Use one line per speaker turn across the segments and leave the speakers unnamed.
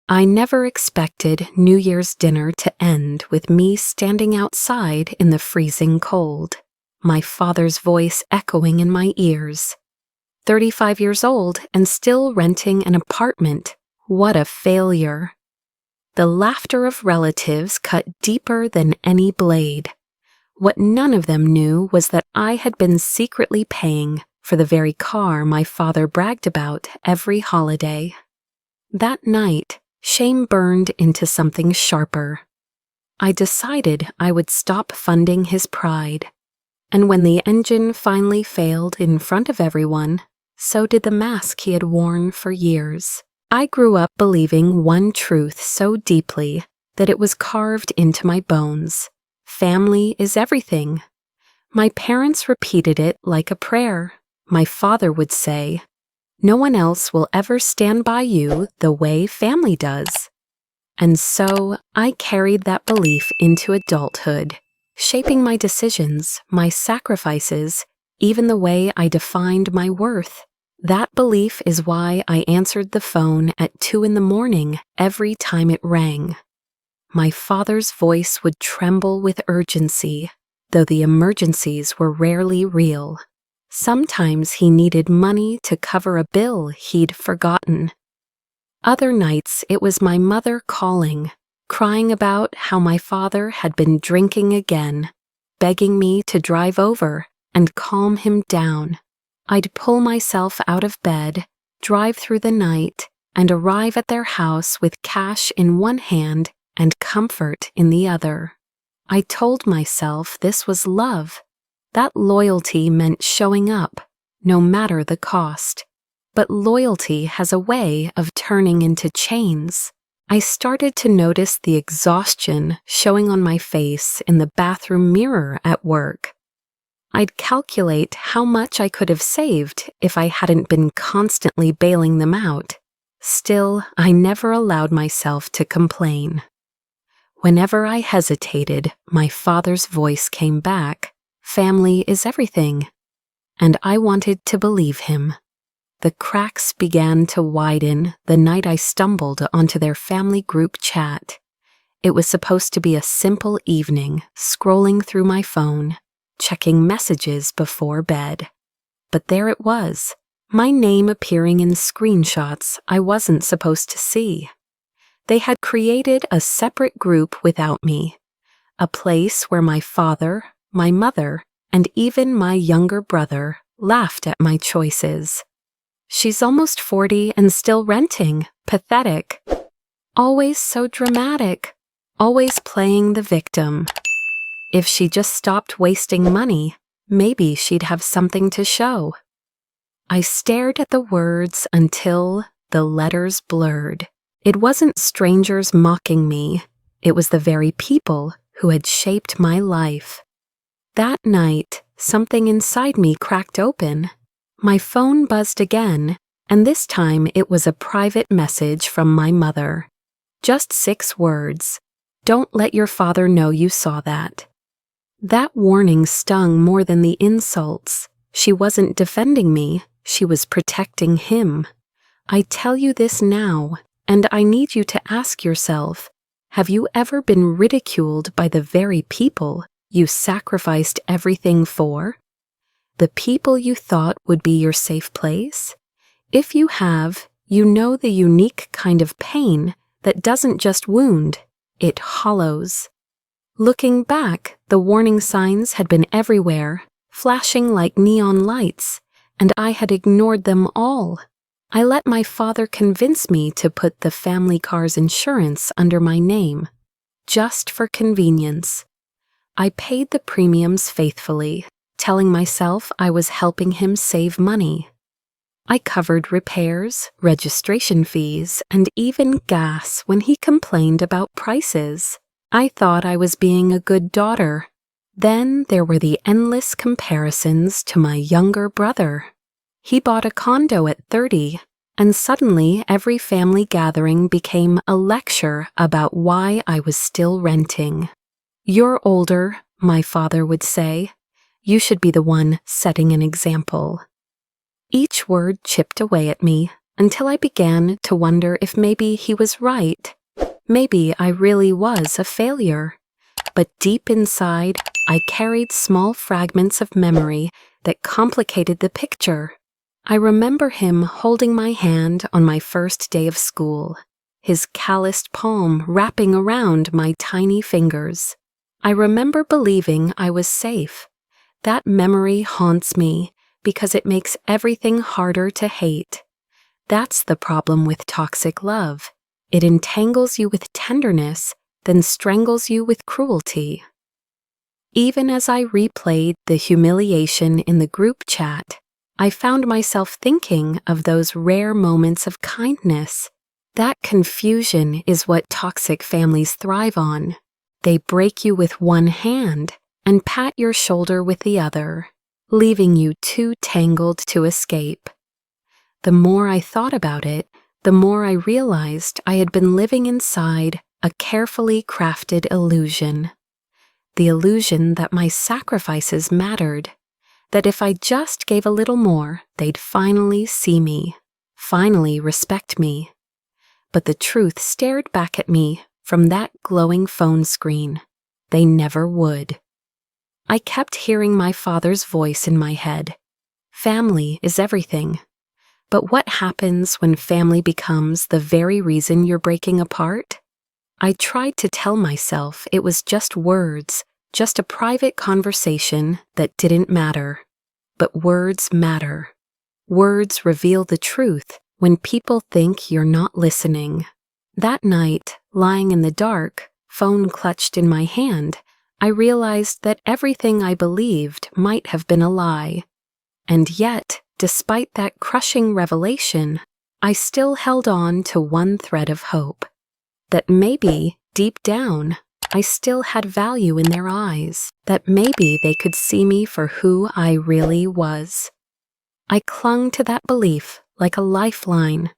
I never expected New Year's dinner to end with me standing outside in the freezing cold, my father's voice echoing in my ears. 35 years old and still renting an apartment. What a failure. The laughter of relatives cut deeper than any blade. What none of them knew was that I had been secretly paying for the very car my father bragged about every holiday. That night, shame burned into something sharper. I decided I would stop funding his pride. And when the engine finally failed in front of everyone, so did the mask he had worn for years. I grew up believing one truth so deeply that it was carved into my bones. Family is everything. My parents repeated it like a prayer. My father would say, "No one else will ever stand by you the way family does." And so I carried that belief into adulthood, shaping my decisions, my sacrifices, even the way I defined my worth. That belief is why I answered the phone at 2 a.m. every time it rang. My father's voice would tremble with urgency, though the emergencies were rarely real. Sometimes he needed money to cover a bill he'd forgotten. Other nights it was my mother calling, crying about how my father had been drinking again, begging me to drive over and calm him down. I'd pull myself out of bed, drive through the night, and arrive at their house with cash in one hand and comfort in the other. I told myself this was love. That loyalty meant showing up, no matter the cost. But loyalty has a way of turning into chains. I started to notice the exhaustion showing on my face in the bathroom mirror at work. I'd calculate how much I could have saved if I hadn't been constantly bailing them out. Still, I never allowed myself to complain. Whenever I hesitated, my father's voice came back, "Family is everything." And I wanted to believe him. The cracks began to widen the night I stumbled onto their family group chat. It was supposed to be a simple evening, scrolling through my phone, checking messages before bed. But there it was, my name appearing in screenshots I wasn't supposed to see. They had created a separate group without me, a place where my father, my mother, and even my younger brother laughed at my choices. "She's almost 40 and still renting. Pathetic. Always so dramatic. Always playing the victim. If she just stopped wasting money, maybe she'd have something to show." I stared at the words until the letters blurred. It wasn't strangers mocking me. It was the very people who had shaped my life. That night, something inside me cracked open. My phone buzzed again, and this time it was a private message from my mother. Just 6 words. "Don't let your father know you saw that." That warning stung more than the insults. She wasn't defending me, she was protecting him. I tell you this now, and I need you to ask yourself, have you ever been ridiculed by the very people you sacrificed everything for? The people you thought would be your safe place? If you have, you know the unique kind of pain that doesn't just wound, it hollows. Looking back, the warning signs had been everywhere, flashing like neon lights, and I had ignored them all. I let my father convince me to put the family car's insurance under my name, just for convenience. I paid the premiums faithfully, telling myself I was helping him save money. I covered repairs, registration fees, and even gas when he complained about prices. I thought I was being a good daughter. Then there were the endless comparisons to my younger brother. He bought a condo at 30, and suddenly every family gathering became a lecture about why I was still renting. "You're older," my father would say. "You should be the one setting an example." Each word chipped away at me, until I began to wonder if maybe he was right. Maybe I really was a failure. But deep inside, I carried small fragments of memory that complicated the picture. I remember him holding my hand on my first day of school, his calloused palm wrapping around my tiny fingers. I remember believing I was safe. That memory haunts me because it makes everything harder to hate. That's the problem with toxic love. It entangles you with tenderness, then strangles you with cruelty. Even as I replayed the humiliation in the group chat, I found myself thinking of those rare moments of kindness. That confusion is what toxic families thrive on. They break you with one hand and pat your shoulder with the other, leaving you too tangled to escape. The more I thought about it, the more I realized I had been living inside a carefully crafted illusion. The illusion that my sacrifices mattered, that if I just gave a little more, they'd finally see me, finally respect me. But the truth stared back at me from that glowing phone screen. They never would. I kept hearing my father's voice in my head. Family is everything. But what happens when family becomes the very reason you're breaking apart? I tried to tell myself it was just words, just a private conversation that didn't matter. But words matter. Words reveal the truth when people think you're not listening. That night, lying in the dark, phone clutched in my hand, I realized that everything I believed might have been a lie. And yet, despite that crushing revelation, I still held on to one thread of hope. That maybe, deep down, I still had value in their eyes, that maybe they could see me for who I really was. I clung to that belief like a lifeline,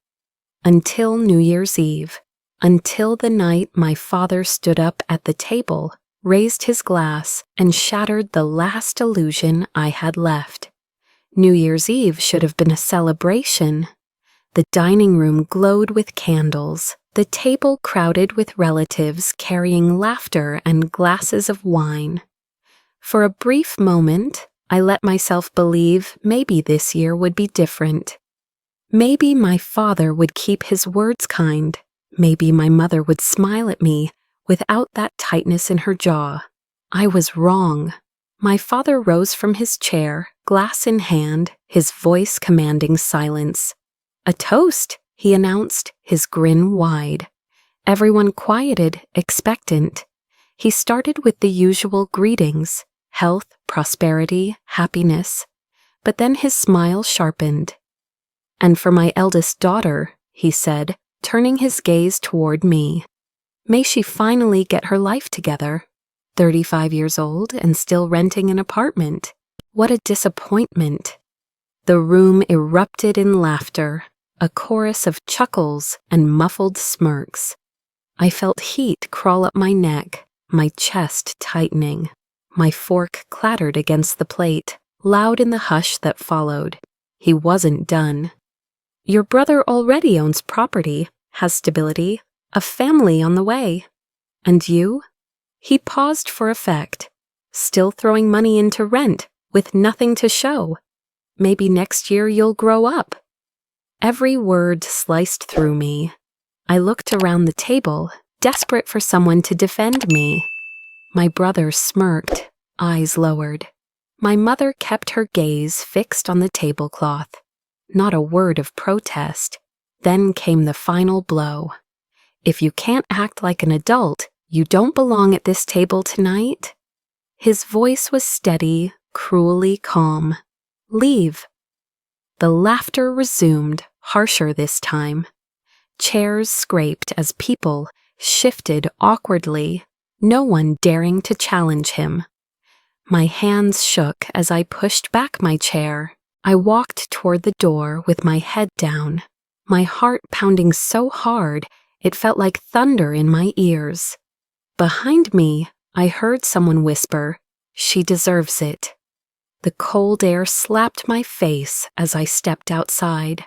until New Year's Eve, until the night my father stood up at the table, raised his glass, and shattered the last illusion I had left. New Year's Eve should have been a celebration. The dining room glowed with candles, the table crowded with relatives carrying laughter and glasses of wine. For a brief moment, I let myself believe maybe this year would be different. Maybe my father would keep his words kind. Maybe my mother would smile at me without that tightness in her jaw. I was wrong. My father rose from his chair, glass in hand, his voice commanding silence. "A toast," he announced, his grin wide. Everyone quieted, expectant. He started with the usual greetings, health, prosperity, happiness. But then his smile sharpened. "And for my eldest daughter," he said, turning his gaze toward me. "May she finally get her life together. 35 years old and still renting an apartment. What a disappointment." The room erupted in laughter, a chorus of chuckles and muffled smirks. I felt heat crawl up my neck, my chest tightening. My fork clattered against the plate, loud in the hush that followed. He wasn't done. "Your brother already owns property, has stability, a family on the way. And you?" He paused for effect, still throwing money into rent with nothing to show. "Maybe next year you'll grow up." Every word sliced through me. I looked around the table, desperate for someone to defend me. My brother smirked, eyes lowered. My mother kept her gaze fixed on the tablecloth. Not a word of protest. Then came the final blow. "If you can't act like an adult, you don't belong at this table tonight." His voice was steady, cruelly calm. "Leave." The laughter resumed, harsher this time. Chairs scraped as people shifted awkwardly, no one daring to challenge him. My hands shook as I pushed back my chair. I walked toward the door with my head down, my heart pounding so hard it felt like thunder in my ears. Behind me, I heard someone whisper, "She deserves it." The cold air slapped my face as I stepped outside.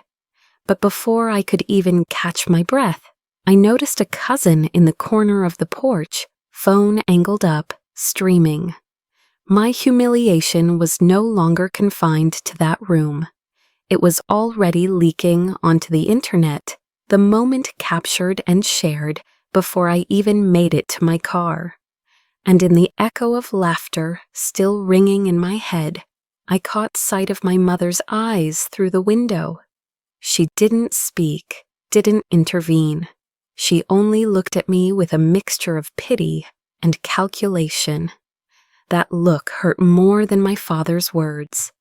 But before I could even catch my breath, I noticed a cousin in the corner of the porch, phone angled up, streaming. My humiliation was no longer confined to that room. It was already leaking onto the internet, the moment captured and shared before I even made it to my car. And in the echo of laughter still ringing in my head, I caught sight of my mother's eyes through the window. She didn't speak, didn't intervene. She only looked at me with a mixture of pity and calculation. That look hurt more than my father's words.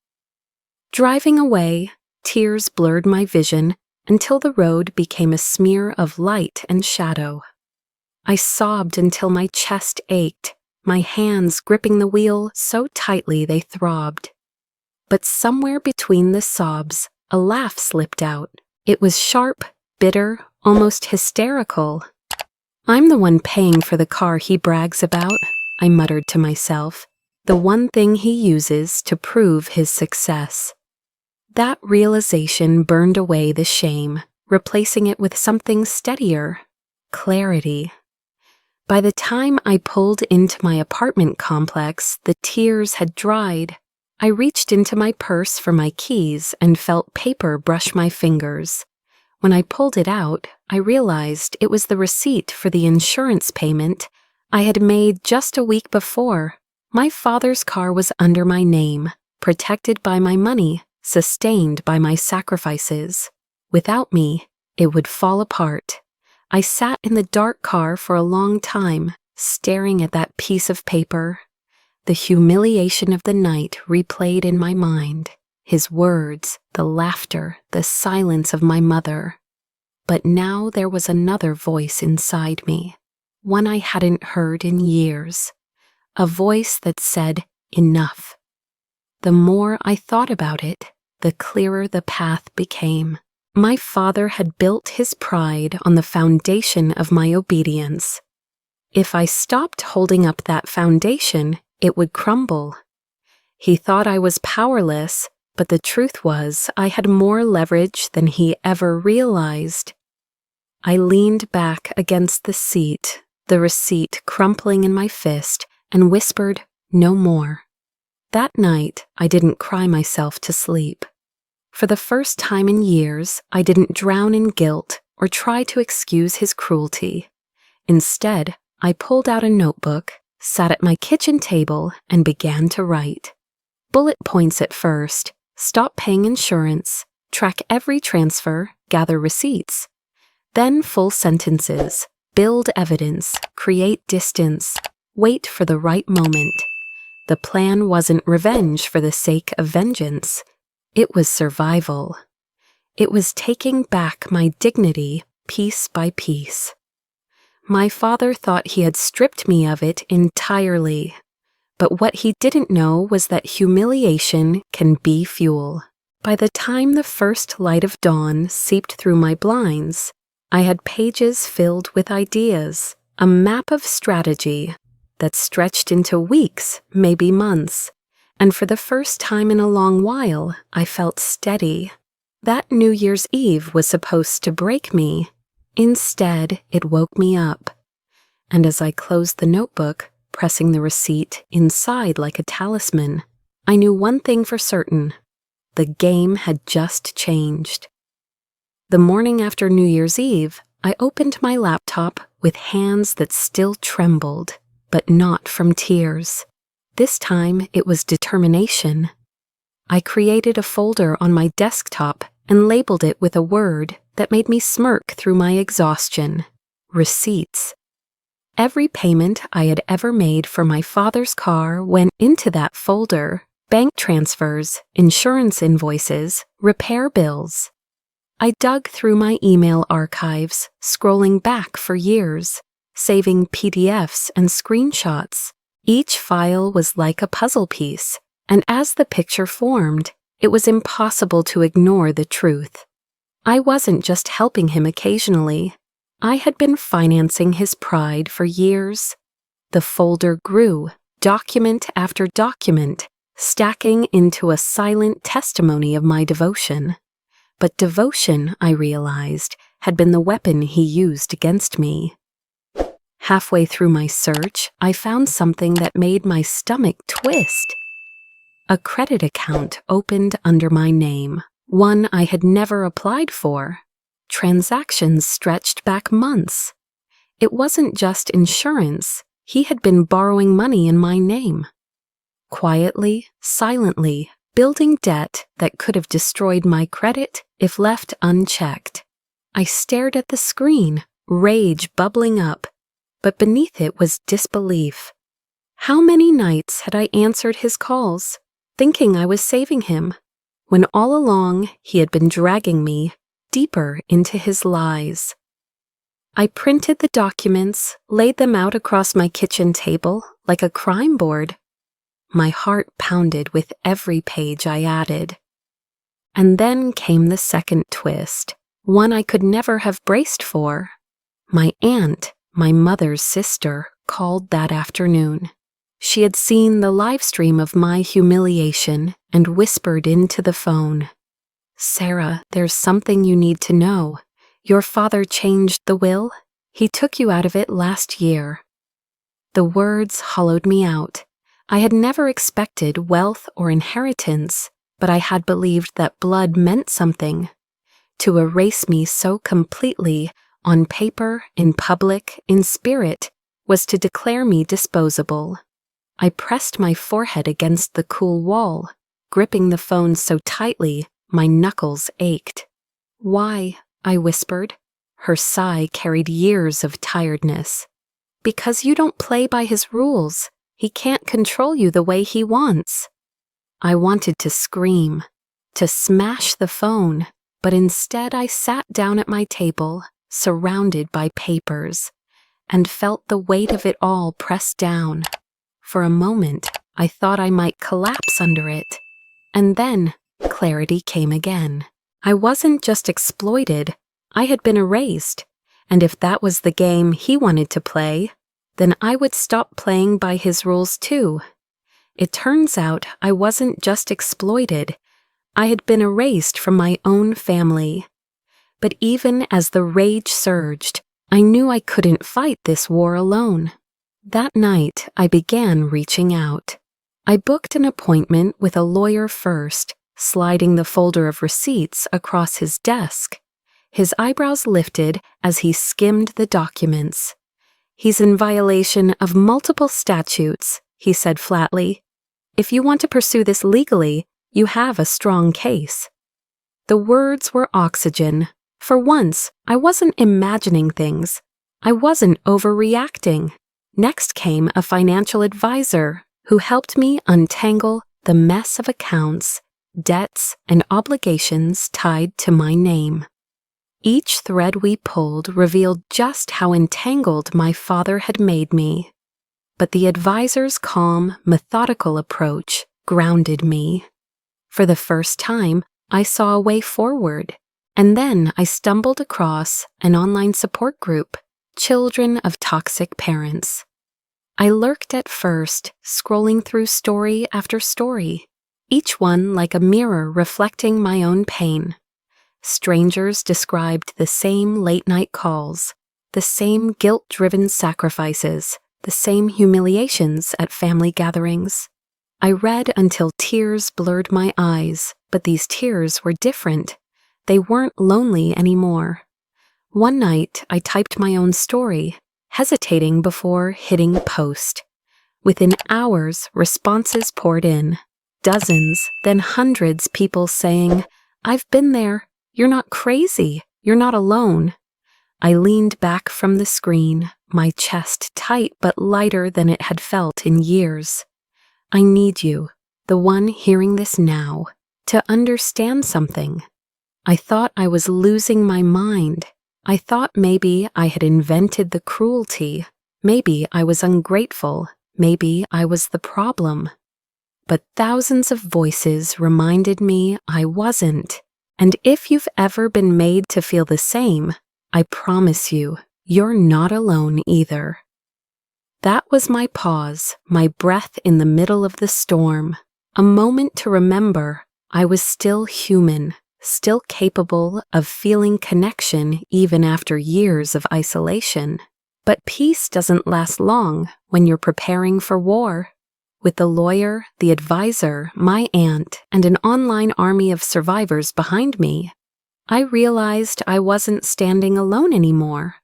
Driving away, tears blurred my vision until the road became a smear of light and shadow. I sobbed until my chest ached, my hands gripping the wheel so tightly they throbbed. But somewhere between the sobs, a laugh slipped out. It was sharp, bitter, almost hysterical. "I'm the one paying for the car he brags about," I muttered to myself, "the one thing he uses to prove his success." That realization burned away the shame, replacing it with something steadier, clarity. By the time I pulled into my apartment complex, the tears had dried. I reached into my purse for my keys and felt paper brush my fingers. When I pulled it out, I realized it was the receipt for the insurance payment I had made just a week before. My father's car was under my name, protected by my money, sustained by my sacrifices. Without me, it would fall apart. I sat in the dark car for a long time, staring at that piece of paper. The humiliation of the night replayed in my mind. His words, the laughter, the silence of my mother. But now there was another voice inside me, one I hadn't heard in years. A voice that said, "Enough." The more I thought about it, the clearer the path became. My father had built his pride on the foundation of my obedience. If I stopped holding up that foundation, it would crumble. He thought I was powerless, but the truth was I had more leverage than he ever realized. I leaned back against the seat, the receipt crumpling in my fist, and whispered, "No more." That night, I didn't cry myself to sleep. For the first time in years, I didn't drown in guilt or try to excuse his cruelty. Instead, I pulled out a notebook, sat at my kitchen table, and began to write. Bullet points at first: stop paying insurance, track every transfer, gather receipts. Then full sentences: build evidence, create distance, wait for the right moment. The plan wasn't revenge for the sake of vengeance. It was survival. It was taking back my dignity piece by piece. My father thought he had stripped me of it entirely. But what he didn't know was that humiliation can be fuel. By the time the first light of dawn seeped through my blinds, I had pages filled with ideas, a map of strategy that stretched into weeks, maybe months. And for the first time in a long while, I felt steady. That New Year's Eve was supposed to break me. Instead, it woke me up. And as I closed the notebook, pressing the receipt inside like a talisman, I knew one thing for certain: the game had just changed. The morning after New Year's Eve, I opened my laptop with hands that still trembled, but not from tears. This time, it was determination. I created a folder on my desktop and labeled it with a word that made me smirk through my exhaustion: receipts. Every payment I had ever made for my father's car went into that folder: bank transfers, insurance invoices, repair bills. I dug through my email archives, scrolling back for years, saving PDFs and screenshots. Each file was like a puzzle piece, and as the picture formed, it was impossible to ignore the truth. I wasn't just helping him occasionally. I had been financing his pride for years. The folder grew, document after document, stacking into a silent testimony of my devotion. but devotion, I realized, had been the weapon he used against me. Halfway through my search, I found something that made my stomach twist. A credit account opened under my name, one I had never applied for. Transactions stretched back months. It wasn't just insurance. He had been borrowing money in my name. Quietly, silently, building debt that could have destroyed my credit if left unchecked. I stared at the screen, rage bubbling up, but beneath it was disbelief. How many nights had I answered his calls, thinking I was saving him, when all along he had been dragging me deeper into his lies? I printed the documents, laid them out across my kitchen table like a crime board. My heart pounded with every page I added. And then came the second twist, one I could never have braced for. My aunt, my mother's sister, called that afternoon. She had seen the live stream of my humiliation and whispered into the phone, "Sarah, there's something you need to know. Your father changed the will. He took you out of it last year." The words hollowed me out. I had never expected wealth or inheritance, but I had believed that blood meant something. To erase me so completely, on paper, in public, in spirit, was to declare me disposable. I pressed my forehead against the cool wall, gripping the phone so tightly my knuckles ached. "Why?" I whispered. Her sigh carried years of tiredness. "Because you don't play by his rules. He can't control you the way he wants." I wanted to scream, to smash the phone, but instead I sat down at my table, surrounded by papers, and felt the weight of it all press down. For a moment, I thought I might collapse under it. And then, clarity came again. I wasn't just exploited, I had been erased. And if that was the game he wanted to play, then I would stop playing by his rules too. It turns out I wasn't just exploited, I had been erased from my own family. But even as the rage surged, I knew I couldn't fight this war alone. That night, I began reaching out. I booked an appointment with a lawyer first, sliding the folder of receipts across his desk. His eyebrows lifted as he skimmed the documents. "He's in violation of multiple statutes," he said flatly. "If you want to pursue this legally, you have a strong case." The words were oxygen. For once, I wasn't imagining things. I wasn't overreacting. Next came a financial advisor who helped me untangle the mess of accounts, debts, and obligations tied to my name. Each thread we pulled revealed just how entangled my father had made me. But the advisor's calm, methodical approach grounded me. For the first time, I saw a way forward, and then I stumbled across an online support group, Children of Toxic Parents. I lurked at first, scrolling through story after story, each one like a mirror reflecting my own pain. Strangers described the same late-night calls, the same guilt-driven sacrifices, the same humiliations at family gatherings. I read until tears blurred my eyes, but these tears were different. They weren't lonely anymore. One night, I typed my own story, hesitating before hitting post. Within hours, responses poured in. Dozens, then hundreds people saying, "I've been there. You're not crazy. You're not alone." I leaned back from the screen, my chest tight but lighter than it had felt in years. I need you, the one hearing this now, to understand something. I thought I was losing my mind. I thought maybe I had invented the cruelty. Maybe I was ungrateful. Maybe I was the problem. But thousands of voices reminded me I wasn't. And if you've ever been made to feel the same, I promise you, you're not alone either. That was my pause, my breath in the middle of the storm, a moment to remember I was still human, still capable of feeling connection even after years of isolation. But peace doesn't last long when you're preparing for war. With the lawyer, the advisor, my aunt, and an online army of survivors behind me, I realized I wasn't standing alone anymore.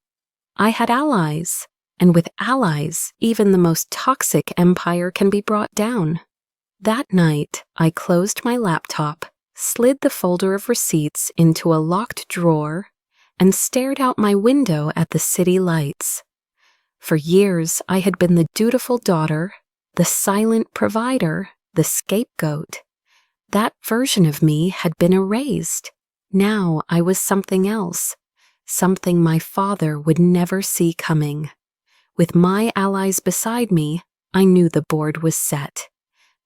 I had allies, and with allies, even the most toxic empire can be brought down. That night, I closed my laptop, slid the folder of receipts into a locked drawer, and stared out my window at the city lights. For years, I had been the dutiful daughter, the silent provider, the scapegoat. That version of me had been erased. Now I was something else, something my father would never see coming. With my allies beside me, I knew the board was set.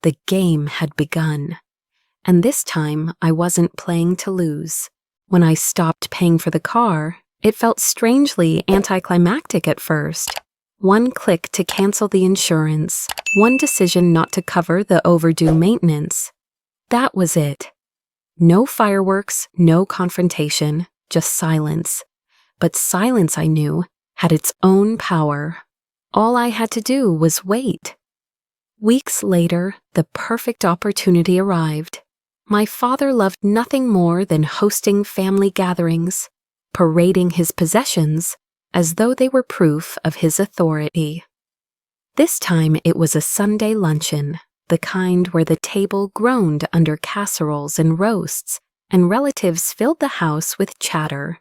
The game had begun. And this time, I wasn't playing to lose. When I stopped paying for the car, it felt strangely anticlimactic at first. One click to cancel the insurance, one decision not to cover the overdue maintenance. That was it. No fireworks, no confrontation, just silence. But silence, I knew, had its own power. All I had to do was wait. Weeks later, the perfect opportunity arrived. My father loved nothing more than hosting family gatherings, parading his possessions, as though they were proof of his authority. This time it was a Sunday luncheon, the kind where the table groaned under casseroles and roasts, and relatives filled the house with chatter.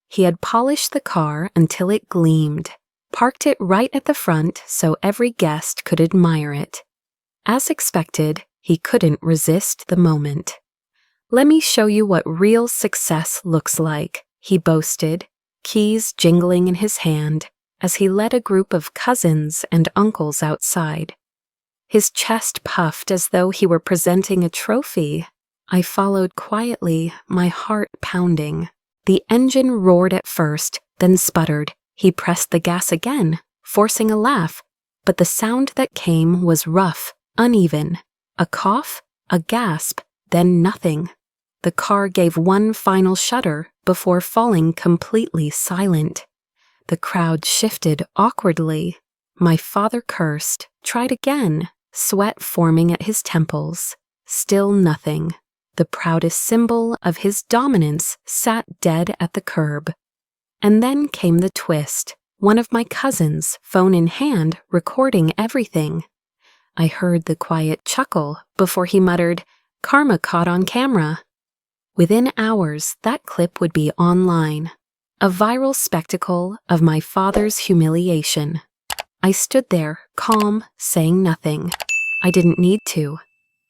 He had polished the car until it gleamed, parked it right at the front so every guest could admire it. As expected, he couldn't resist the moment. "Let me show you what real success looks like," he boasted, keys jingling in his hand as he led a group of cousins and uncles outside. His chest puffed as though he were presenting a trophy. I followed quietly, my heart pounding. The engine roared at first, then sputtered. He pressed the gas again, forcing a laugh, but the sound that came was rough, uneven. A cough, a gasp, then nothing. The car gave one final shudder before falling completely silent. The crowd shifted awkwardly. My father cursed, tried again, sweat forming at his temples. Still nothing. The proudest symbol of his dominance sat dead at the curb. And then came the twist. One of my cousins, phone in hand, recording everything. I heard the quiet chuckle before he muttered, "Karma caught on camera." Within hours, that clip would be online. A viral spectacle of my father's humiliation. I stood there, calm, saying nothing. I didn't need to.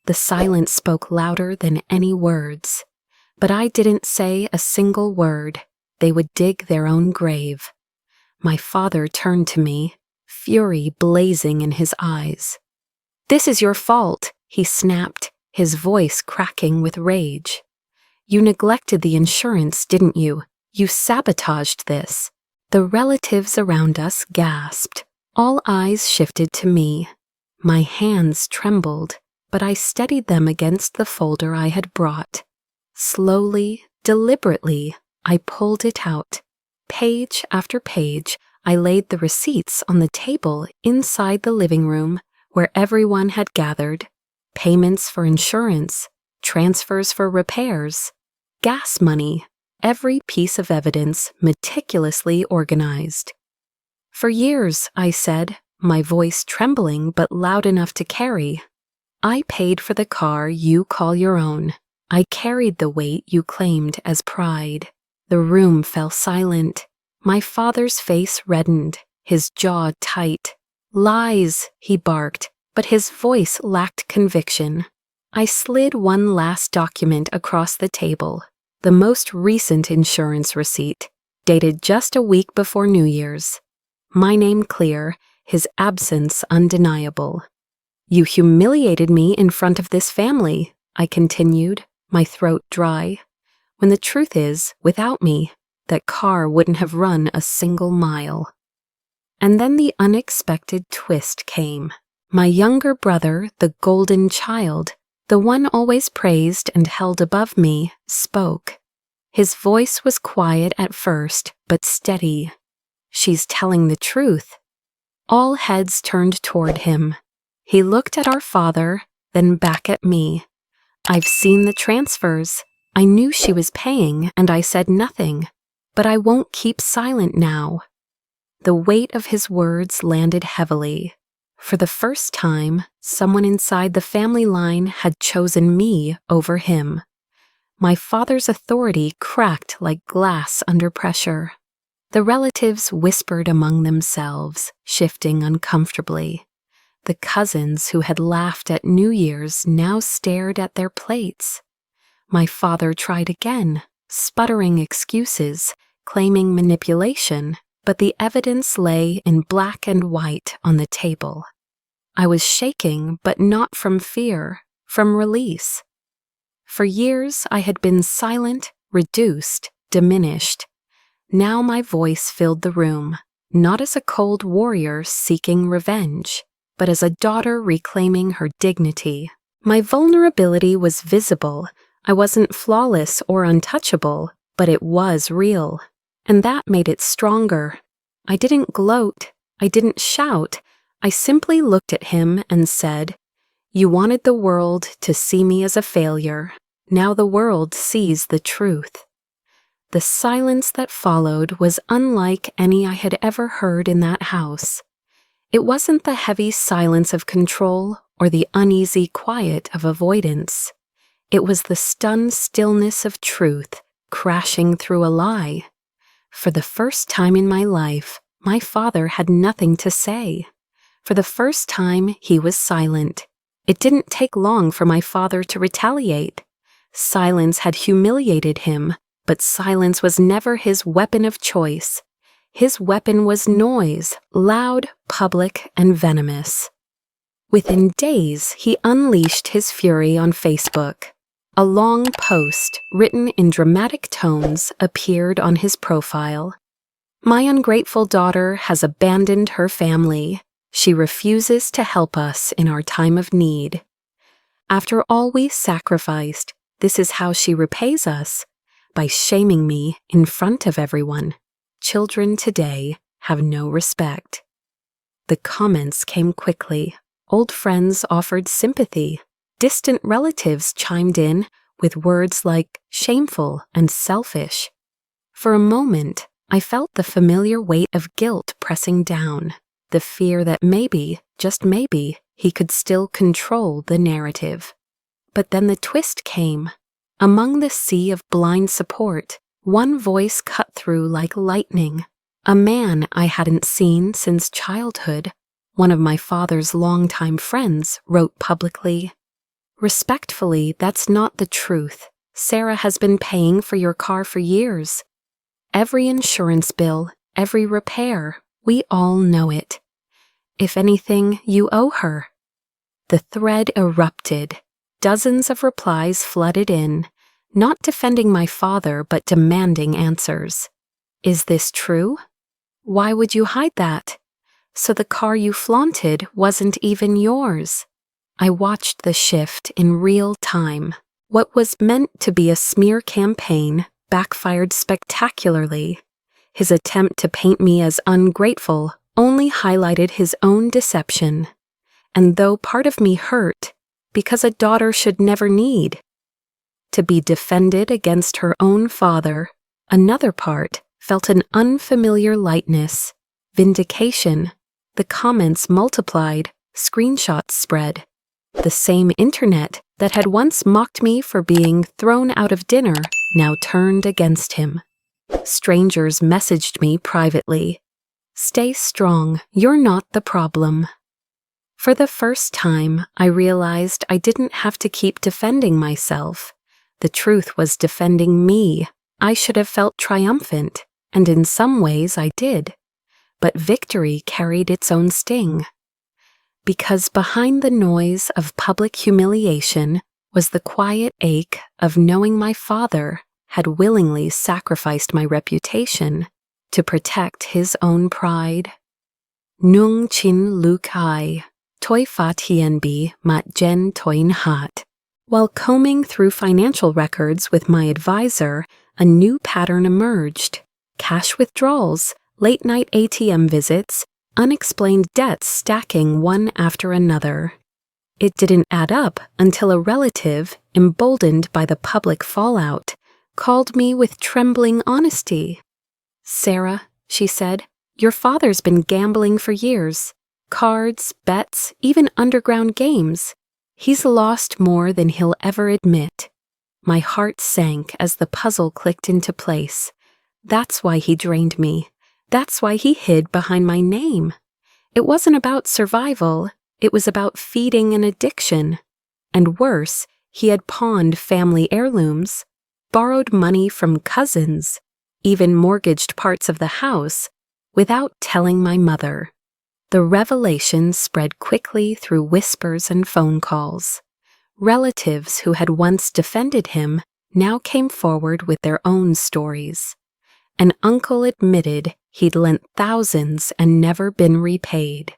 The silence spoke louder than any words. But I didn't say a single word. They would dig their own grave. My father turned to me, fury blazing in his eyes. "This is your fault," he snapped, his voice cracking with rage. "You neglected the insurance, didn't you? You sabotaged this." The relatives around us gasped. All eyes shifted to me. My hands trembled, but I steadied them against the folder I had brought. Slowly, deliberately, I pulled it out. Page after page, I laid the receipts on the table inside the living room where everyone had gathered. Payments for insurance, transfers for repairs, gas money, every piece of evidence meticulously organized. "For years," I said, my voice trembling but loud enough to carry, "I paid for the car you call your own. I carried the weight you claimed as pride." The room fell silent. My father's face reddened, his jaw tight. "Lies," he barked, but his voice lacked conviction. I slid one last document across the table, the most recent insurance receipt, dated just a week before New Year's. My name clear, his absence undeniable. "You humiliated me in front of this family," I continued, my throat dry. "When the truth is, without me, that car wouldn't have run a single mile." And then the unexpected twist came. My younger brother, the golden child, The one always praised and held above me spoke. His voice was quiet at first, but steady. "She's telling the truth." All heads turned toward him. He looked at our father, then back at me. "I've seen the transfers. I knew she was paying, and I said nothing. But I won't keep silent now." The weight of his words landed heavily. For the first time, someone inside the family line had chosen me over him. My father's authority cracked like glass under pressure. The relatives whispered among themselves, shifting uncomfortably. The cousins who had laughed at New Year's now stared at their plates. My father tried again, sputtering excuses, claiming manipulation, but the evidence lay in black and white on the table. I was shaking, but not from fear, from release. For years I had been silent, reduced, diminished. Now my voice filled the room, not as a cold warrior seeking revenge, but as a daughter reclaiming her dignity. My vulnerability was visible. I wasn't flawless or untouchable, but it was real, and that made it stronger. I didn't gloat. I didn't shout. I simply looked at him and said, "You wanted the world to see me as a failure. Now the world sees the truth." The silence that followed was unlike any I had ever heard in that house. It wasn't the heavy silence of control or the uneasy quiet of avoidance. It was the stunned stillness of truth crashing through a lie. For the first time in my life, my father had nothing to say. For the first time, he was silent. It didn't take long for my father to retaliate. Silence had humiliated him, but silence was never his weapon of choice. His weapon was noise, loud, public, and venomous. Within days, he unleashed his fury on Facebook. A long post, written in dramatic tones, appeared on his profile. "My ungrateful daughter has abandoned her family. She refuses to help us in our time of need. After all we sacrificed, this is how she repays us, by shaming me in front of everyone. Children today have no respect." The comments came quickly. Old friends offered sympathy. Distant relatives chimed in with words like shameful and selfish. For a moment, I felt the familiar weight of guilt pressing down. The fear that maybe, just maybe, he could still control the narrative. But then the twist came. Among the sea of blind support, one voice cut through like lightning. A man I hadn't seen since childhood, one of my father's longtime friends, wrote publicly, "Respectfully, that's not the truth. Sarah has been paying for your car for years. Every insurance bill, every repair, we all know it. If anything, you owe her." The thread erupted. Dozens of replies flooded in, not defending my father, but demanding answers. "Is this true? Why would you hide that? So the car you flaunted wasn't even yours." I watched the shift in real time. What was meant to be a smear campaign backfired spectacularly. His attempt to paint me as ungrateful only highlighted his own deception. And though part of me hurt, because a daughter should never need to be defended against her own father, another part felt an unfamiliar lightness, vindication. The comments multiplied, screenshots spread. The same internet that had once mocked me for being thrown out of dinner now turned against him. Strangers messaged me privately, "Stay strong, you're not the problem." For the first time, I realized I didn't have to keep defending myself. The truth was defending me. I should have felt triumphant, and in some ways I did. But victory carried its own sting. Because behind the noise of public humiliation was the quiet ache of knowing my father had willingly sacrificed my reputation to protect his own pride. Nung chin lu kai, toi fat hien bi mat jen toin hat. While combing through financial records with my advisor, a new pattern emerged. Cash withdrawals, late-night ATM visits, unexplained debts stacking one after another. It didn't add up until a relative, emboldened by the public fallout, called me with trembling honesty. "Sarah," she said, "your father's been gambling for years. Cards, bets, even underground games. He's lost more than he'll ever admit." My heart sank as the puzzle clicked into place. That's why he drained me. That's why he hid behind my name. It wasn't about survival. It was about feeding an addiction. And worse, he had pawned family heirlooms, borrowed money from cousins, even mortgaged parts of the house, without telling my mother. The revelation spread quickly through whispers and phone calls. Relatives who had once defended him now came forward with their own stories. An uncle admitted he'd lent thousands and never been repaid.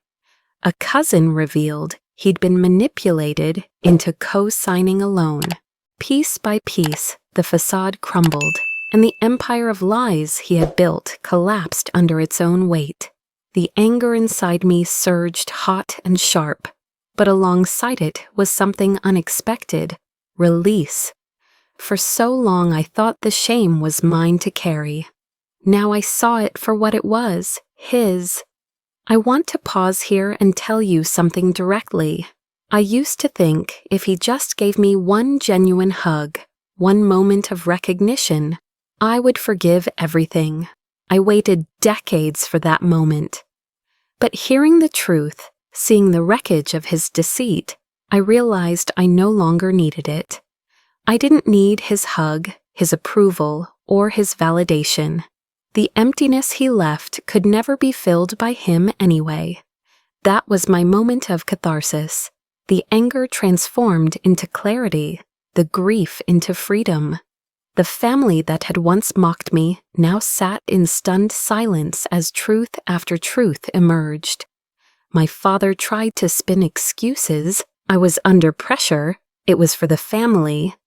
A cousin revealed he'd been manipulated into co-signing a loan. Piece by piece, the facade crumbled, and the empire of lies he had built collapsed under its own weight. The anger inside me surged hot and sharp, but alongside it was something unexpected: release. For so long I thought the shame was mine to carry. Now I saw it for what it was, his. I want to pause here and tell you something directly. I used to think if he just gave me one genuine hug, one moment of recognition, I would forgive everything. I waited decades for that moment. But hearing the truth, seeing the wreckage of his deceit, I realized I no longer needed it. I didn't need his hug, his approval, or his validation. The emptiness he left could never be filled by him anyway. That was my moment of catharsis. The anger transformed into clarity, the grief into freedom. The family that had once mocked me now sat in stunned silence as truth after truth emerged. My father tried to spin excuses. I was under pressure. It was for the family.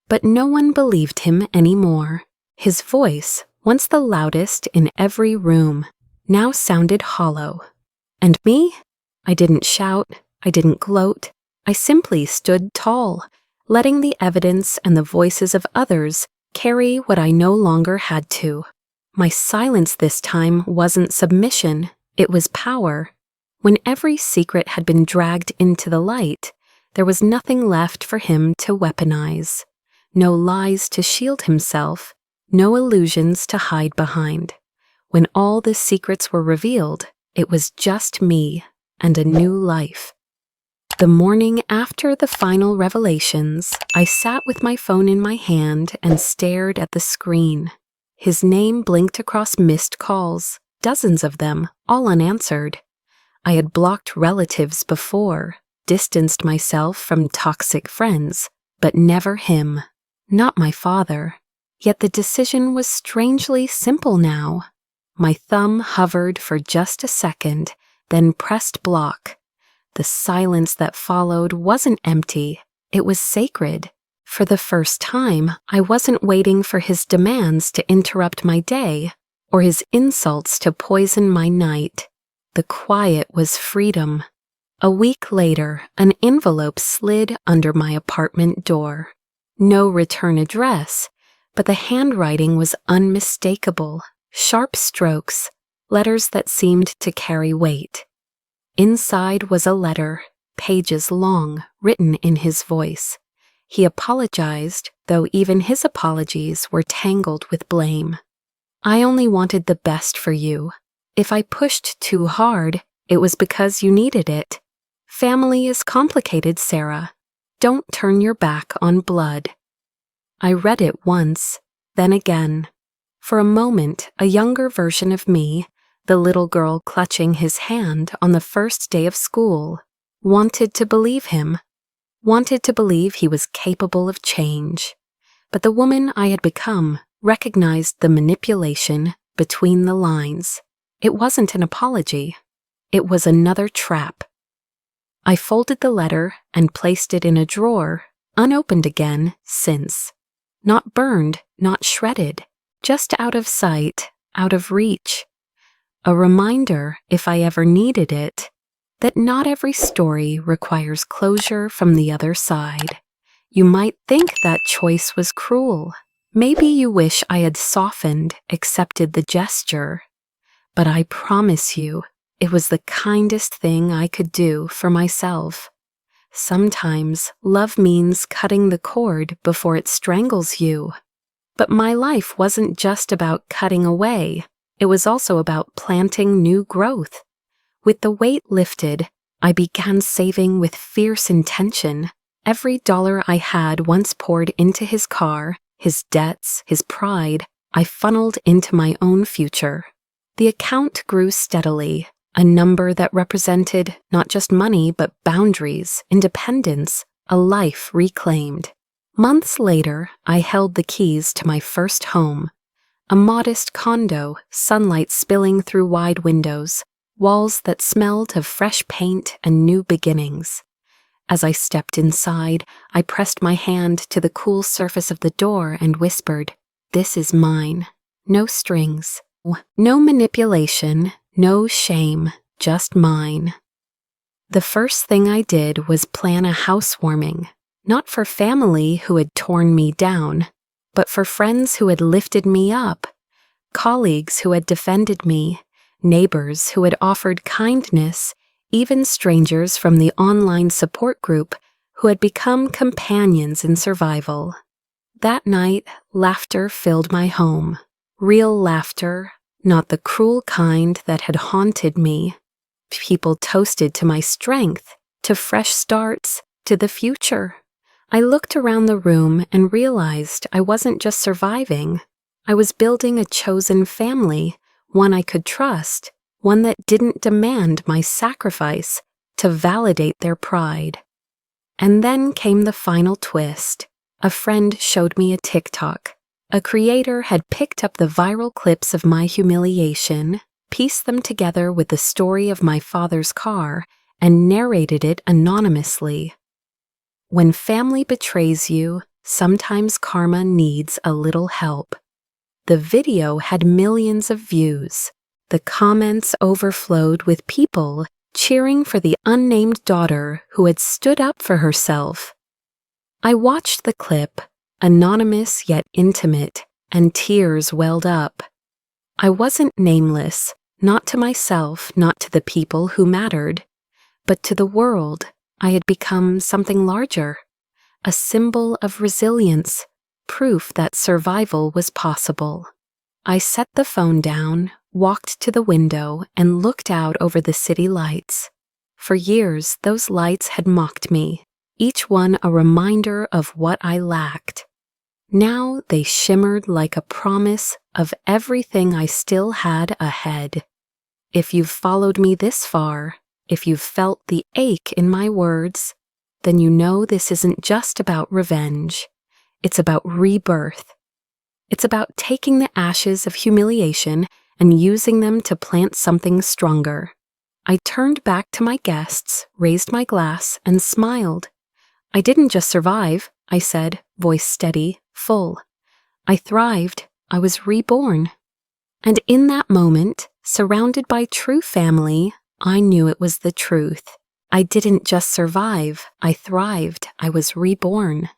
But no one believed him anymore. His voice, once the loudest in every room, now sounded hollow. And me? I didn't shout. I didn't gloat. I simply stood tall, letting the evidence and the voices of others carry what I no longer had to. My silence this time wasn't submission, it was power. When every secret had been dragged into the light, there was nothing left for him to weaponize. No lies to shield himself, no illusions to hide behind. When all the secrets were revealed, it was just me and a new life. The morning after the final revelations, I sat with my phone in my hand and stared at the screen. His name blinked across missed calls, dozens of them, all unanswered. I had blocked relatives before, distanced myself from toxic friends, but never him. Not my father. Yet the decision was strangely simple now. My thumb hovered for just a second, then pressed block. The silence that followed wasn't empty, it was sacred. For the first time, I wasn't waiting for his demands to interrupt my day, or his insults to poison my night. The quiet was freedom. A week later, an envelope slid under my apartment door. No return address, but the handwriting was unmistakable. Sharp strokes, letters that seemed to carry weight. Inside was a letter, pages long, written in his voice. He apologized, though even his apologies were tangled with blame. "I only wanted the best for you. If I pushed too hard, it was because you needed it. Family is complicated, Sarah. Don't turn your back on blood." I read it once, then again. For a moment, a younger version of me, the little girl clutching his hand on the first day of school, wanted to believe him, wanted to believe he was capable of change. But the woman I had become recognized the manipulation between the lines. It wasn't an apology. It was another trap. I folded the letter and placed it in a drawer, unopened again since. Not burned, not shredded, just out of sight, out of reach. A reminder, if I ever needed it, that not every story requires closure from the other side. You might think that choice was cruel. Maybe you wish I had softened, accepted the gesture. But I promise you, it was the kindest thing I could do for myself. Sometimes love means cutting the cord before it strangles you. But my life wasn't just about cutting away. It was also about planting new growth. With the weight lifted, I began saving with fierce intention. Every dollar I had once poured into his car, his debts, his pride, I funneled into my own future. The account grew steadily, a number that represented not just money but boundaries, independence, a life reclaimed. Months later, I held the keys to my first home, a modest condo, sunlight spilling through wide windows, walls that smelled of fresh paint and new beginnings. As I stepped inside, I pressed my hand to the cool surface of the door and whispered, "This is mine. No strings. No manipulation, no shame, just mine." The first thing I did was plan a housewarming, not for family who had torn me down, but for friends who had lifted me up, colleagues who had defended me, neighbors who had offered kindness, even strangers from the online support group who had become companions in survival. That night, laughter filled my home. Real laughter, not the cruel kind that had haunted me. People toasted to my strength, to fresh starts, to the future. I looked around the room and realized I wasn't just surviving. I was building a chosen family, one I could trust, one that didn't demand my sacrifice to validate their pride. And then came the final twist. A friend showed me a TikTok. A creator had picked up the viral clips of my humiliation, pieced them together with the story of my father's car, and narrated it anonymously. When family betrays you, sometimes karma needs a little help. The video had millions of views. The comments overflowed with people cheering for the unnamed daughter who had stood up for herself. I watched the clip, anonymous yet intimate, and tears welled up. I wasn't nameless, not to myself, not to the people who mattered, but to the world. I had become something larger, a symbol of resilience, proof that survival was possible. I set the phone down, walked to the window, and looked out over the city lights. For years, those lights had mocked me, each one a reminder of what I lacked. Now they shimmered like a promise of everything I still had ahead. If you've followed me this far, if you've felt the ache in my words, then you know this isn't just about revenge. It's about rebirth. It's about taking the ashes of humiliation and using them to plant something stronger. I turned back to my guests, raised my glass, and smiled. I didn't just survive, I said, voice steady, full. I thrived. I was reborn. And in that moment, surrounded by true family, I knew it was the truth. I didn't just survive. I thrived. I was reborn.